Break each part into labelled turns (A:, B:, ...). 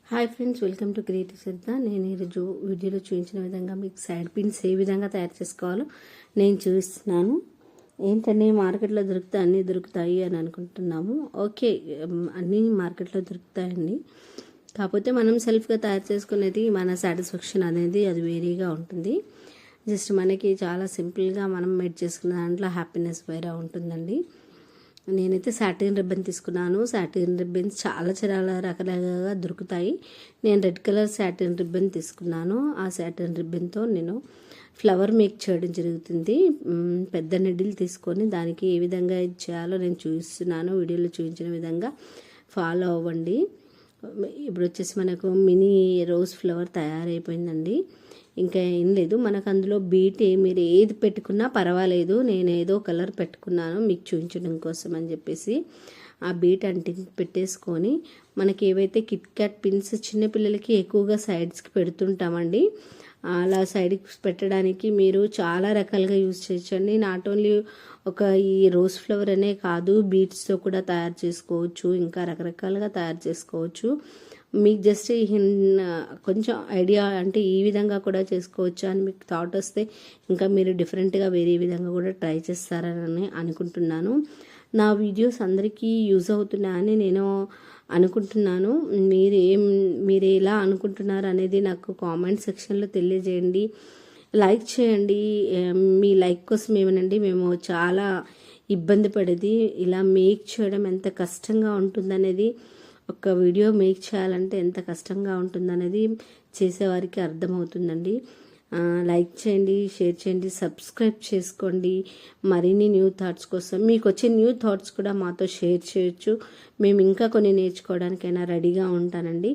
A: Hi friends, welcome to creative Shraddha. నేను ఈరోజు వీడియోలో చూపించిన విధంగా మీకు సైడ్ పిన్స్ ఏ విధంగా తయారు చేసుకోవాలో నేను చూపిస్తున్నాను. ఏంటంటే మార్కెట్లో అన్నీ దొరుకుతాయి అని అనుకుంటున్నాము. ఓకే, అన్నీ మార్కెట్లో దొరుకుతాయండి. కాకపోతే మనం సెల్ఫ్గా తయారు చేసుకునేది మన సాటిస్ఫాక్షన్ అనేది అది వేరేగా ఉంటుంది. జస్ట్ మనకి చాలా సింపుల్గా మనం మేడ్ చేసుకున్న దాంట్లో హ్యాపీనెస్ వేరే ఉంటుందండి. నేనైతే సాటిన్ రిబ్బన్ తీసుకున్నాను. సాటిన్ రిబ్బన్స్ చాలా రకాలుగా దొరుకుతాయి. నేను రెడ్ కలర్ సాటిన్ రిబ్బన్ తీసుకున్నాను. ఆ సాటిన్ రిబ్బన్తో నేను ఫ్లవర్ మేక్ చేయడం జరుగుతుంది. పెద్ద నెడిల్ తీసుకొని దానికి ఏ విధంగా చేయాలో నేను చూపిస్తున్నాను. వీడియోలో చూపించిన విధంగా ఫాలో అవ్వండి. ఇప్పుడు వచ్చేసి మనకు మినీ రోజ్ ఫ్లవర్ తయారైపోయిందండి. ఇంకా ఏం లేదు, మనకు అందులో బీట్ మీరు ఏది పెట్టుకున్నా పర్వాలేదు. నేను ఏదో కలర్ పెట్టుకున్నాను మీకు చూపించడం కోసం అని చెప్పేసి ఆ బీట్ పెట్టేసుకొని మనకి ఏవైతే కిట్ క్యాట్ పిన్స్ చిన్నపిల్లలకి ఎక్కువగా సైడ్స్కి పెడుతుంటామండి. అలా సైడ్కి పెట్టడానికి మీరు చాలా రకాలుగా యూజ్ చేయొచ్చండి. నాట్ ఓన్లీ ఒక ఈ రోజ్ ఫ్లవర్ అనే కాదు, బీట్స్తో కూడా తయారు చేసుకోవచ్చు, ఇంకా రకరకాలుగా తయారు చేసుకోవచ్చు. మీకు జస్ట్ కొంచెం ఐడియా అంటే ఈ విధంగా కూడా చేసుకోవచ్చు అని మీకు థాట్ వస్తే ఇంకా మీరు డిఫరెంట్గా వేరే విధంగా కూడా ట్రై చేస్తారని అనుకుంటున్నాను. నా వీడియోస్ అందరికీ యూజ్ అవుతున్నాయని నేను అనుకుంటున్నాను. మీరు ఎలా అనుకుంటున్నారు అనేది నాకు కామెంట్ సెక్షన్లో తెలియజేయండి. లైక్ చేయండి. మీ లైక్ కోసం ఏమనండి, మేము చాలా ఇబ్బంది పడేది ఇలా మేక్ చేయడం ఎంత కష్టంగా ఉంటుందనేది, ఒక వీడియో మేక్ చేయాలంటే ఎంత కష్టంగా ఉంటుందనేది చేసేవారికి అర్థమవుతుందండి. లైక్ చేయండి, షేర్ చేయండి, సబ్స్క్రైబ్ చేసుకోండి. మరిన్ని న్యూ థాట్స్ కోసం మీకు వచ్చే న్యూ థాట్స్ కూడా మాతో షేర్ చేయొచ్చు. మేము ఇంకా కొన్ని నేర్చుకోవడానికైనా రెడీగా ఉంటానండి.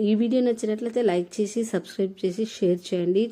A: ఈ వీడియో నచ్చినట్లయితే లైక్ చేసి సబ్స్క్రైబ్ చేసి షేర్ చేయండి.